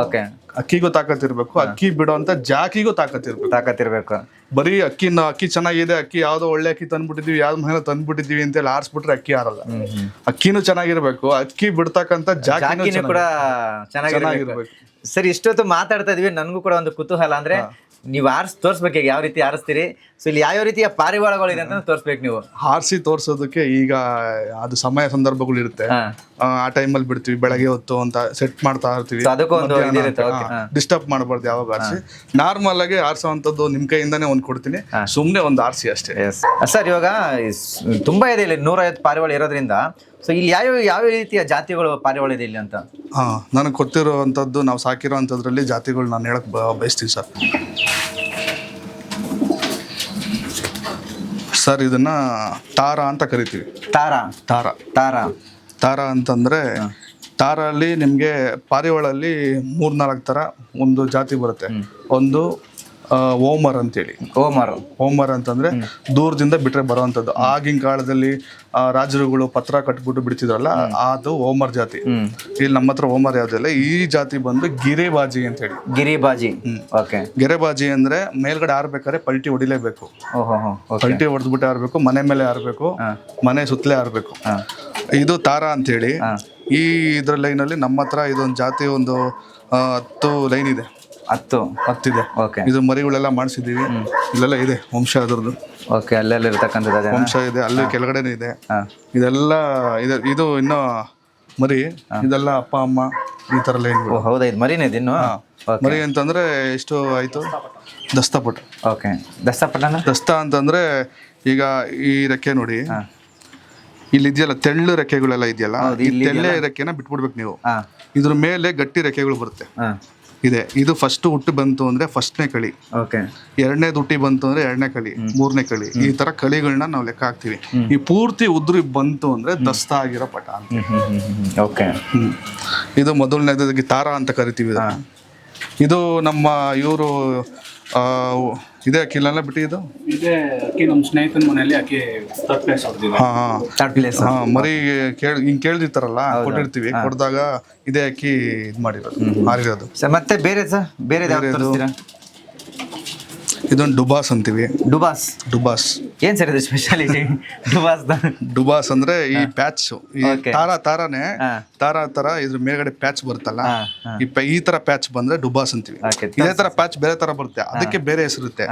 ಅಕ್ಕಿಗೂ ತಾಕತ್ ಇರ್ಬೇಕು, ಅಕ್ಕಿ ಬಿಡೋಂತ ಜಾಕಿಗೂ ತಾಕತ್ ಇರ್ಬೇಕು. ಬರೀ ಅಕ್ಕಿ ಚೆನ್ನಾಗಿದೆ, ಅಕ್ಕಿ ಯಾವ್ದೋ ಒಳ್ಳೆ ಅಕ್ಕಿ ತಂದ್ಬಿಟ್ಟಿದೀವಿ, ಯಾವ್ದು ಮನೆ ತಂದ್ಬಿಟ್ಟಿದೀವಿ ಅಂತ ಆರಿಸ್ಬಿಟ್ರೆ ಅಕ್ಕಿ ಆರಲ್ಲ. ಅಕ್ಕಿನೂ ಚೆನ್ನಾಗಿರ್ಬೇಕು, ಅಕ್ಕಿ ಬಿಡ್ತಕ್ಕಂತ ಜಾಕಿನೂ ಕೂಡ ಚೆನ್ನಾಗಿರ್ಬೇಕು. ಸರ್, ಇಷ್ಟೊತ್ತು ಮಾತಾಡ್ತಾ ಇದೀವಿ, ನನ್ಗೂ ಕೂಡ ಒಂದು ಕುತೂಹಲ. ಅಂದ್ರೆ ನೀವು ತೋರ್ಸ್ಬೇಕು, ಯಾವ ರೀತಿ ಆರಿಸ್ತೀರಿ? ಸೊ ಇಲ್ಲಿ ಯಾವ ರೀತಿಯ ಪಾರಿವಾಳಗಳು ಇದೆ ಅಂತ ತೋರ್ಸ್ಬೇಕು. ನೀವು ಹಾರಿಸಿ ತೋರ್ಸೋದಕ್ಕೆ ಈಗ ಅದು ಸಮಯ ಸಂದರ್ಭಗಳು ಇರುತ್ತೆ. ಆ ಟೈಮಲ್ಲಿ ಬಿಡ್ತೀವಿ, ಬೆಳಗ್ಗೆ ಹೊತ್ತು ಅಂತ ಸೆಟ್ ಮಾಡ್ತಾ ಇರ್ತೀವಿ. ಡಿಸ್ಟರ್ಬ್ ಮಾಡಬಾರ್ದು ಯಾವಾಗ ಆರಿಸಿ. ನಾರ್ಮಲ್ ಆಗಿ ಆರಿಸೋವಂಥದ್ದು ನಿಮ್ ಕೈಯಿಂದಾನೇ ಒಂದ್ ಕೊಡ್ತೀನಿ, ಸುಮ್ನೆ ಒಂದು ಆರಿಸಿ ಅಷ್ಟೇ. ಸರ್, ಇವಾಗ ತುಂಬಾ ಇದೆ ಇಲ್ಲಿ, 150 ಪಾರಿವಾಳ ಇರೋದ್ರಿಂದ. ಸೊ ಇಲ್ಲಿ ಯಾವ ರೀತಿಯ ಜಾತಿಗಳು ಪಾರಿವಾಳ ಇದೆ ಇಲ್ಲಿ ಅಂತ? ನನಗೆ ಗೊತ್ತಿರುವಂಥದ್ದು, ನಾವು ಸಾಕಿರೋ ಅಂಥದ್ರಲ್ಲಿ ಜಾತಿಗಳು ನಾನು ಹೇಳಕ್ ಬಯಸ್ತೀನಿ ಸರ್. ಇದನ್ನ ತಾರ ಅಂತ ಕರಿತೀವಿ. ತಾರ ಅಂತಂದ್ರೆ, ತಾರಲ್ಲಿ ನಿಮ್ಗೆ ಪಾರಿವಾಳಲ್ಲಿ 3-4 ತರ ಒಂದು ಜಾತಿ ಬರುತ್ತೆ. ಒಂದು ಓಮರ್ ಅಂತೇಳಿ. ಓಮರ್ ಅಂತಂದ್ರೆ ದೂರದಿಂದ ಬಿಟ್ರೆ ಬರುವಂತದ್ದು. ಆಗಿನ ಕಾಲದಲ್ಲಿ ರಾಜರುಗಳು ಪತ್ರ ಕಟ್ಬಿಟ್ಟು ಬಿಡ್ತಿದ್ರಲ್ಲ, ಅದು ಓಮರ್ ಜಾತಿ. ಇಲ್ಲಿ ನಮ್ಮ ಹತ್ರ ಓಮರ್ ಯಾವ್ದಿಲ್ಲ. ಈ ಜಾತಿ ಬಂದು ಗಿರಿಬಾಜಿ ಅಂತ ಹೇಳಿ. ಗಿರಿಬಾಜಿ ಅಂದ್ರೆ ಮೇಲ್ಗಡೆ ಆರ್ಬೇಕಾದ್ರೆ ಪಲ್ಟಿ ಹೊಡಿಲೇಬೇಕು. ಪಲ್ಟಿ ಹೊಡೆದ್ಬಿಟ್ಟು ಆರ್ಬೇಕು, ಮನೆ ಮೇಲೆ ಆರ್ಬೇಕು, ಮನೆ ಸುತ್ತಲೇ ಆರ್ಬೇಕು. ಇದು ತಾರ ಅಂತ ಹೇಳಿ. ಈ ಇದ್ರ ಲೈನ್ ಅಲ್ಲಿ ನಮ್ಮ ಹತ್ರ ಇದೊಂದು ಜಾತಿ ಒಂದು 10 ಲೈನ್ ಇದೆ. 10 ಇದೆ. ಇದು ಮರಿಗಳೆಲ್ಲ ಮಾಡಿಸಿದೀವಿ. ಇಲ್ಲೆಲ್ಲ ಇದೆ ವಂಶ ಅದ್ರದ್ದು. ಅಲ್ಲೆಲ್ಲ ಇರತಕ್ಕಂಥದ್ದು ವಂಶ ಇದೆ. ಅಲ್ಲಿ ಕೆಳಗಡೆನೇ ಇದೆ. ಇದೆಲ್ಲ ಇದು ಇನ್ನೂ ಮರಿ. ಇದೆಲ್ಲ ಅಪ್ಪ ಅಮ್ಮ ಈ ತರ ಲೈನ್. ಹೌದಾ? ಇದು ಮರಿನೇ ಇನ್ನು? ಮರಿ ಅಂತಂದ್ರೆ ಎಷ್ಟು ಆಯ್ತು? ದಸ್ತಪಟ. ದಸ್ತ ಅಂತಂದ್ರೆ ಈಗ ಈ ರೆಕ್ಕೆ ನೋಡಿ, ಇಲ್ಲಿ ಇದೆಯಲ್ಲ ತೆಳ್ಳು ರೆಕ್ಕೆಗಳೆಲ್ಲ ಇದೆಯಲ್ಲ, ಈ ತೆಳ್ಳೆ ರೆಕ್ಕೆನ ಬಿಟ್ಬಿಡ್ಬೇಕು ನೀವು. ಇದ್ರ ಮೇಲೆ ಗಟ್ಟಿ ರೆಕ್ಕೆಗಳು ಬರುತ್ತೆ. ಇದೆ. ಇದು ಫಸ್ಟ್ ಹುಟ್ಟು ಬಂತು ಅಂದ್ರೆ ಫಸ್ಟ್ನೇ ಕಳಿ, ಎರಡನೇ ಹುಟ್ಟಿ ಬಂತು ಅಂದ್ರೆ 2ನೇ ಕಳಿ, 3ನೇ ಕಳಿ. ಈ ತರ ಕಳಿಗಳನ್ನ ನಾವು ಲೆಕ್ಕ ಹಾಕ್ತಿವಿ. ಈ ಪೂರ್ತಿ ಉದ್ರಿ ಬಂತು ಅಂದ್ರೆ ದಸ್ತ ಆಗಿರೋ ಪಟ ಅಂತ. ಇದು ಮೊದಲನೇದಾಗಿ ತಾರ ಅಂತ ಕರಿತೀವಿ. ಇದು ನಮ್ಮ ಇವರು ಇದೇ ಅಕ್ಕಿಲೆಲ್ಲ ಬಿಟ್ಟಿದ್ದು. ನಮ್ಮ ಸ್ನೇಹಿತನ ಮನೆಯಲ್ಲಿ ಅಕ್ಕಿ ಮರಿ ಹಿಂಗ್ ಕೇಳ್ದಿರ್ತಾರಲ್ಲ, ಕೊಟ್ಟಿರ್ತೀವಿ. ಕೊಡ್ದಾಗ ಇದೇ ಅಕ್ಕಿ ಇದ್ ಮಾಡಿರೋದು, ಮಾರಿರೋದು. ಮತ್ತೆ ಬೇರೆ ಇದೊಂದು ಡುಬಾಸ್ ಅಂತೀವಿ. ಡುಬಾಸ್ ಏನ್ ಸರ್ ಇದು ಸ್ಪೆಷಾಲಿಟಿ? ಡುಬಾಸ್ ಅಂದ್ರೆ ಈ ಪ್ಯಾಚ್, ಈ ತಾರಾನೇ ತಾರ ತರ ಇದ್ರ ಮೇಲ್ಗಡೆ ಪ್ಯಾಚ್ ಬರುತ್ತಲ್ಲ, ಈ ತರ ಪ್ಯಾಚ್ ಬಂದ್ರೆ ಡುಬಾಸ್ ಅಂತೀವಿ. ಇದೇ ತರ ಪ್ಯಾಚ್ ಬೇರೆ ತರ ಬರುತ್ತೆ, ಅದಕ್ಕೆ ಬೇರೆ ಹೆಸರುತ್ತೆ.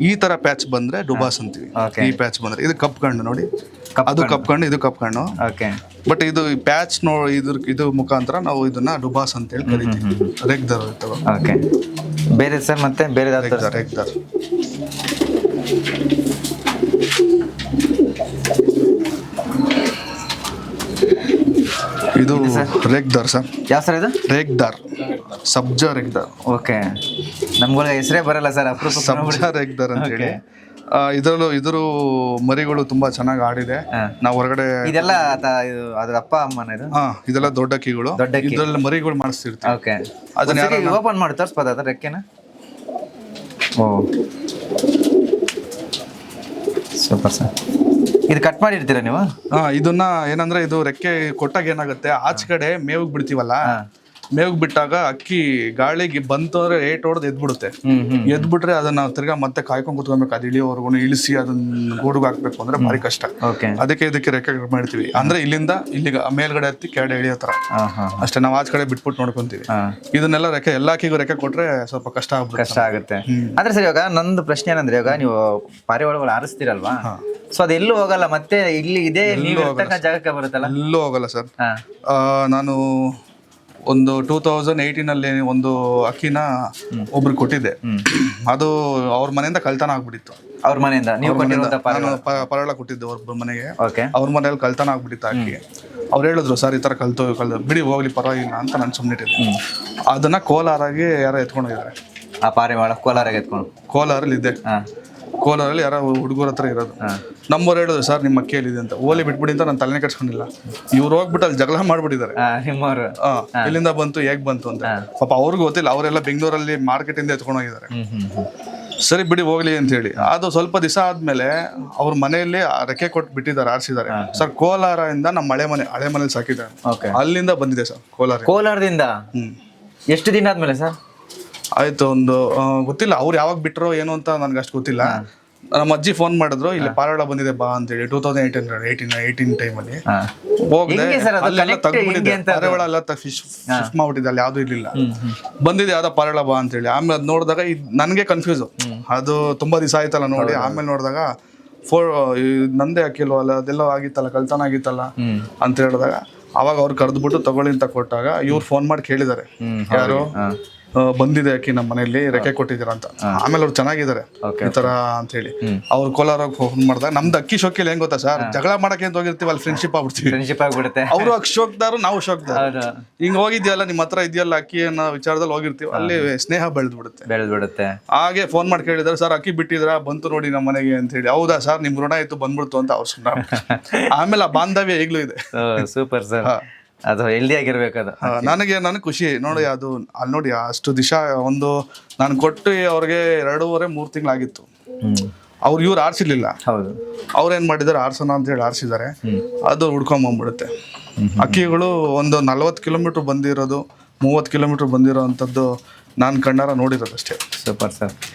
ಈ ತರ ಪ್ಯಾಚ್ ಬಂದ್ರೆ ಡುಬಾಸ್ ಅಂತೀವಿ. ಈ ಪ್ಯಾಚ್ ಬಂದ್ರೆ ಇದು ಕಪ್ ಕಣ್ಣು ನೋಡಿ, ಅದು ಕಪ್ ಕಣ್ಣು, ಇದು ಕಪ್ ಕಣ್ಣು. ಬಟ್ ಇದು ಪ್ಯಾಚ್ ಇದು ಮುಖಾಂತರ ನಾವು ಇದನ್ನ ಡುಬಾಸ್ ಅಂತ ಹೇಳಿ ಕರಿತೀವಿ. ರೆಗ್ದರ್ ಇರ್ತವೆ. ಬೇರೆ ಸರ್ ಮತ್ತೆ ಬೇರೆ ಸರ್ ರೇಗ್ದಾರ್ ಸರ್, ಯಾವ ಸರ್ ಇದು? ರೇಗ್ದಾರ್, ಸಬ್ಜಾ ರೇಗ್ದಾರ್. ಓಕೆ, ನಮ್ಗಳಿಗೆ ಹೆಸರೇ ಬರಲ್ಲ ಸರ್, ಅಪರೂಪ. ಸಬ್ಜಾ ರೇಗ್ದಾರ್ ಅಂತ ಹೇಳಿ. ಇದ್ರ ಮರಿಗಳು ತುಂಬಾ ಚೆನ್ನಾಗಿ ಆಡಿದೆ. ನಾವು ಹೊರಗಡೆ ಇದೆಲ್ಲ ಅದ್ರ ಅಪ್ಪ ಅಮ್ಮನ ಇದು? ಇದೆಲ್ಲ ದೊಡ್ಡ ಅಕ್ಕಿಗಳು, ಇದ್ರಲ್ಲಿ ಮರಿಗಳು ಮಾಡಿಸ್ತಿರ್ತೀವಿ. ಓಕೆ, ಅದನ್ನ ಓಪನ್ ಮಾಡಿ ತೋರಿಸ್ಬೋದ ಅದ್ರ ರೆಕ್ಕೆನ? ಓ ಸೂಪರ್ ಸರ್. ಇದು ಕಟ್ ಮಾಡಿರ್ತೀರಾ ನೀವು? ಇದನ್ನ ಏನಂದ್ರೆ ಇದು ರೆಕ್ಕೆ ಕೊಟ್ಟಾಗ ಏನಾಗುತ್ತೆ, ಆಚೆ ಕಡೆ ಮೇವಿಗೆ ಬಿಡ್ತೀವಲ್ಲ, ಮೇವಿಗೆ ಬಿಟ್ಟಾಗ ಅಕ್ಕಿ ಗಾಳಿಗೆ ಬಂತು ಅಂದ್ರೆ ಏಟ್ ಹೊಡೆದು ಎದ್ಬಿಡುತ್ತೆ. ಎದ್ಬಿಟ್ರೆ ಅದನ್ನ ತಿರ್ಗಾ ಮತ್ತೆ ಕಾಯ್ಕೊಂಡ್ ಕುತ್ಕೊಬೇಕು, ಅದು ಇಳಿಯೋವರೆಗೂ ಇಳಿಸಿ ಅದನ್ನ ಗೂಡುಗೆ ಹಾಕ್ಬೇಕು ಅಂದ್ರೆ ಭಾರಿ ಕಷ್ಟ. ಅದಕ್ಕೆ ಇದಕ್ಕೆ ರೆಕ್ಕೆ ಕಟ್ ಮಾಡ್ತೀವಿ. ಅಂದ್ರೆ ಇಲ್ಲಿಂದ ಇಲ್ಲಿಗೆ ಮೇಲ್ಗಡೆ ಹತ್ತಿ ಕೆಳಗಡೆ ಇಳಿಯೋ ತರ ಅಷ್ಟೇ. ನಾವು ಆಚೆ ಕಡೆ ಬಿಟ್ಬಿಟ್ಟು ನೋಡ್ಕೊಂತೀವಿ. ಇದನ್ನೆಲ್ಲ ರೆಕ್ಕೆ ಎಲ್ಲ ಅಕ್ಕಿಗೂ ರೆಕ್ಕೆ ಕೊಟ್ರೆ ಸ್ವಲ್ಪ ಕಷ್ಟ ಆಗುತ್ತೆ. ಅಂದ್ರೆ ಸರ್, ಇವಾಗ ನಂದು ಪ್ರಶ್ನೆ ಏನಂದ್ರೆ, ಇವಾಗ ನೀವು ಪಾರಿವಾಳಗಳು ಆರಿಸ್ತೀರಲ್ವಾ, ಸೊ ಅದೆಲ್ಲೂ ಹೋಗಲ್ಲ, ಮತ್ತೆ ಇಲ್ಲಿ ಇದೆ ನೀವು ಜಾಗಕ್ಕೆ ಬರುತ್ತಲ್ಲ? ಎಲ್ಲೂ ಹೋಗಲ್ಲ ಸರ್. ನಾನು ಒಂದು 2018 ಒಂದು ಅಕ್ಕಿನ ಒಬ್ರಿಗೆ ಕೊಟ್ಟಿದ್ದೆ. ಅದು ಅವ್ರ ಮನೆಯಿಂದ ಕಳ್ತನ ಆಗ್ಬಿಟ್ಟಿತ್ತು. ಅವ್ರ ಮನೆಯಿಂದ ನೀವು ಪರಳ ಕೊಟ್ಟಿದ್ದೆ ಒಬ್ಬರ ಮನೆಗೆ. ಅವ್ರ ಮನೆಯಲ್ಲಿ ಕಳ್ತನ ಆಗ್ಬಿಟ್ಟಿತ್ತು ಅಕ್ಕಿ. ಅವ್ರು ಹೇಳಿದ್ರು, ಸರ್ ಈ ತರ ಕಳ್ದು ಬಿಡಿ ಹೋಗ್ಲಿ ಪರವಾಗಿಲ್ಲ ಅಂತ ನಾನು ಸುಮ್ಮನಿಟ್ಟಿದ್ದೆ. ಅದನ್ನ ಕೋಲಾರಾಗಿ ಯಾರೋ ಎತ್ಕೊಂಡೋಗಿದ್ದಾರೆ. ಆ ಪಾರಿವಾಳ ಕೋಲಾರಾಗಿ ಎತ್ಕೊಂಡು? ಕೋಲಾರಲ್ಲಿ ಇದೆ, ಕೋಲಾರಲ್ಲಿ ಯಾರೋ ಹುಡುಗರ ಹತ್ರ ಇರೋದು. ನಮ್ಮವ್ರು ಹೇಳಿದ್ರು, ಸರ್ ನಿಮ್ಮ ಅಕ್ಕಿಯಲ್ಲಿದೆ ಅಂತ. ಓಲಿ ಬಿಟ್ಬಿಡಿ ಅಂತ ನಾನು ತಲೆನೇ ಕಟ್ಸ್ಕೊಂಡಿಲ್ಲ. ಇವ್ರು ಹೋಗ್ಬಿಟ್ಟು ಅಲ್ಲಿ ಜಗಳ ಮಾಡ್ಬಿಟ್ಟಿದ್ದಾರೆ. ನಿಮ್ಮವರು ಎಲ್ಲಿಂದ ಬಂತು, ಹೇಗ್ ಬಂತು ಅಂತ. ಪಾಪ ಅವ್ರಿಗೂ ಗೊತ್ತಿಲ್ಲ, ಅವರೆಲ್ಲ ಬೆಂಗಳೂರಲ್ಲಿ ಮಾರ್ಕೆಟ್ ಇಂದ ಎತ್ಕೊಂಡು ಹೋಗಿದ್ದಾರೆ. ಸರಿ ಬಿಡಿ ಹೋಗ್ಲಿ ಅಂತ ಹೇಳಿ. ಅದು ಸ್ವಲ್ಪ ದಿವಸ ಆದ್ಮೇಲೆ ಅವ್ರ ಮನೆಯಲ್ಲಿ ರೆಕ್ಕೆ ಕೊಟ್ಟು ಬಿಟ್ಟಿದ್ದಾರೆ, ಆರಿಸಿದ್ದಾರೆ. ಸರ್ ಕೋಲಾರದಿಂದ ನಮ್ಮ ಹಳೆ ಮನೇಲಿ ಸಾಕಿದ್ದಾರೆ, ಅಲ್ಲಿಂದ ಬಂದಿದೆ ಸರ್. ಕೋಲಾರದಿಂದ ಎಷ್ಟು ದಿನ ಆದ್ಮೇಲೆ ಸರ್? ಆಯ್ತು, ಒಂದು ಗೊತ್ತಿಲ್ಲ ಅವ್ರು ಯಾವಾಗ ಬಿಟ್ರೋ ಏನು ಅಂತ ನನ್ಗೆ ಅಷ್ಟು ಗೊತ್ತಿಲ್ಲ. ನಮ್ಮ ಅಜ್ಜಿ ಫೋನ್ ಮಾಡಿದ್ರು, ಇಲ್ಲಿ ಪಾರಿವಾಳ ಬಂದಿದೆ ಬಾ ಅಂತೇಳಿ. 2018 ಟೈಮಲ್ಲಿ ಹೋಗಿದೆ. ಅಲ್ಲೆಲ್ಲ ತಗ್ಬಿಟ್ಟಿದೆ ಪಾರಿವಾಳ, ಎಲ್ಲ ಶಿಫ್ಟ್ ಮಾಡ್ಬಿಟ್ಟಿದೆ, ಅಲ್ಲಿ ಯಾವ್ದು ಇರ್ಲಿಲ್ಲ. ಬಂದಿದೆ ಯಾವ್ದೋ ಪಾರಿವಾಳ ಬಾ ಅಂತೇಳಿ. ಆಮೇಲೆ ಅದ್ ನೋಡಿದಾಗ ನನಗೆ ಕನ್ಫ್ಯೂಸು, ಅದು ತುಂಬಾ ದಿವಸ ಆಯ್ತಲ್ಲ ನೋಡಿ. ಆಮೇಲೆ ನೋಡಿದಾಗ ನಂದೇ ಹಾಕಿಲ್ವ ಅಲ್ಲ, ಅದೆಲ್ಲ ಆಗಿತ್ತಲ್ಲ, ಕಳ್ತನ ಆಗಿತ್ತಲ್ಲ ಅಂತ ಹೇಳಿದಾಗ ಅವಾಗ ಅವ್ರು ಕರೆದ್ಬಿಟ್ಟು ತಗೊಳ್ಳಿ ಅಂತ ಕೊಟ್ಟಾಗ ಇವ್ರು ಫೋನ್ ಮಾಡಿ ಕೇಳಿದ್ದಾರೆ, ಯಾರು ಬಂದಿದೆ ಅಕ್ಕಿ ನಮ್ಮ ಮನೆಯಲ್ಲಿ ರೆಕ್ಕೆ ಕೊಟ್ಟಿದ್ದೀರಾ ಅಂತ. ಆಮೇಲೆ ಅವ್ರು ಚೆನ್ನಾಗಿದ್ದಾರೆ ಈ ತರ ಅಂತ ಹೇಳಿ ಅವ್ರು ಕೋಲಾರ ಫೋನ್ ಮಾಡಿದಾಗ, ನಮ್ದು ಅಕ್ಕಿ ಶೋಕಿಲ್ಲ ಹೆಂಗ್ ಗೊತ್ತಾ ಸರ್, ಜಗಳ ಮಾಡಕ್ಕೆ ಅಂತ ಹೋಗಿರ್ತೀವಿ, ಅಲ್ಲಿ ಫ್ರೆಂಡ್ಶಿಪ್ ಆಗ್ಬಿಡುತ್ತೆ. ಅವರು ಶೋಕ್ದಾರು, ನಾವು ಶೋಕ್ದಾರು. ಹಿಂಗ್ ಹೋಗಿದ್ಯಲ್ಲ ನಿಮ್ಮ ಹತ್ರ ಇದೆಯಲ್ಲ ಅಕ್ಕಿ ಅನ್ನೋ ವಿಚಾರದಲ್ಲಿ ಹೋಗಿರ್ತೀವಿ, ಅಲ್ಲಿ ಸ್ನೇಹ ಬೆಳೆದ್ಬಿಡುತ್ತೆ. ಹಾಗೆ ಫೋನ್ ಮಾಡಿ ಕೇಳಿದ್ರೆ, ಸರ್ ಅಕ್ಕಿ ಬಿಟ್ಟಿದ್ರ, ಬಂತು ನೋಡಿ ನಮ್ಮ ಮನೆಗೆ ಅಂತ ಹೇಳಿ. ಹೌದಾ ಸರ್, ನಿಮ್ ಋಣ ಇತ್ತು ಬಂದ್ಬಿಡ್ತು ಅಂತ ಅವ್ರು ಸುಮ್ಮನೆ. ಆಮೇಲೆ ಆ ಬಾಂಧವ್ಯ ಈಗ್ಲೂ ಇದೆ. ಸೂಪರ್ ಸರ್, ಅದು ಹೆಲ್ದಿ ಆಗಿರ್ಬೇಕು. ಅದು ನನಗೆ ಖುಷಿ ನೋಡಿ. ಅದು ಅಲ್ಲಿ ನೋಡಿ ಅಷ್ಟು ದಿವಸ ಒಂದು ನಾನು ಕೊಟ್ಟು ಅವ್ರಿಗೆ 2.5-3 ತಿಂಗಳಾಗಿತ್ತು. ಇವ್ರು ಆರ್ಸಿರ್ಲಿಲ್ಲ. ಅವ್ರೇನ್ ಮಾಡಿದಾರೆ, ಆರ್ಸೋಣ ಅಂತ ಹೇಳಿ ಆರ್ಸಿದ್ದಾರೆ. ಅದು ಹುಡ್ಕೊಂಬಂದ್ಬಿಡುತ್ತೆ. ಅಕ್ಕಿಗಳು ಒಂದು 40 ಕಿಲೋಮೀಟರ್ ಬಂದಿರೋದು, 30 ಕಿಲೋಮೀಟರ್ ಬಂದಿರೋ ಅಂಥದ್ದು ನಾನು ಕಣ್ಣಾರ ನೋಡಿರೋದು ಅಷ್ಟೇ. Super sir.